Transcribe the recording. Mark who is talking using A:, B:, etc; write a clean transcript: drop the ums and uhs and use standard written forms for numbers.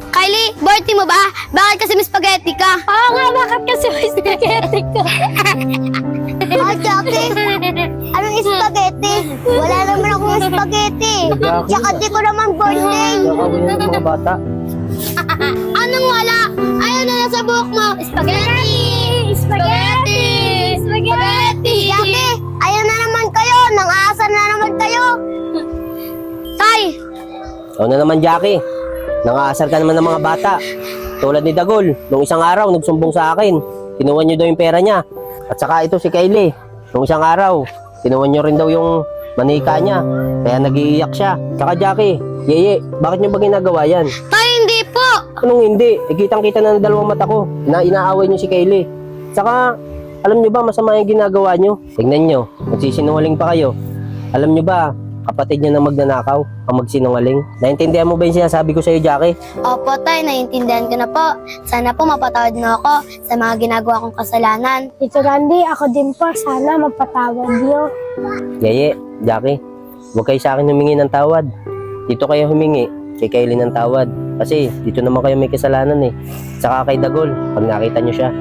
A: Kylie, birthday mo ba? Bakit kasi may spaghetti ka?
B: Oo nga, bakit kasi may spaghetti ka?
A: Jackie, anong spaghetti? Wala naman akong spaghetti.
C: Jackie.
A: Tsaka di ko naman birthday.
C: Nakawin na ng mga bata.
A: Anong wala? Ayaw na nasa buhok mo. Spaghetti!
B: Spaghetti! Spaghetti!
A: Jackie, ayaw na naman kayo. Nang-aasar na naman kayo. Tay!
C: Ikaw na naman, Jackie. Nangaasar ka naman ng mga bata. Tulad ni Dagol, nung isang araw, nagsumbong sa akin. Kinuha niyo daw yung pera niya. At saka ito si Kylie, nung isang araw, kinuha niyo rin daw yung manika niya. Kaya nag-iiyak siya. Saka Jackie, Yeye, bakit niyo ba ginagawa yan?
A: Tay, hindi po.
C: Anong hindi? Kitang-kita na ng dalawang mata ko na inaaway niyo si Kylie. Saka, alam niyo ba masama yung ginagawa niyo? Tingnan niyo, magsisinungaling pa kayo. Alam niyo ba, kapatid niya na magnanakaw ang magsinungaling? Naintindihan mo ba yung sinasabi ko sa'yo, Jackie?
A: Opo, Tay, naiintindihan ko na po. Sana po mapatawad mo ako sa mga ginagawa kong kasalanan.
B: Tito Randy, ako din po. Sana magpatawad niyo.
C: Yeye, Jackie, huwag kayo sa akin humingi ng tawad. Dito kayo humingi kay Kylie ng tawad. Kasi dito naman kayo may kasalanan eh. Saka kay Dagol, pag nakita niyo siya.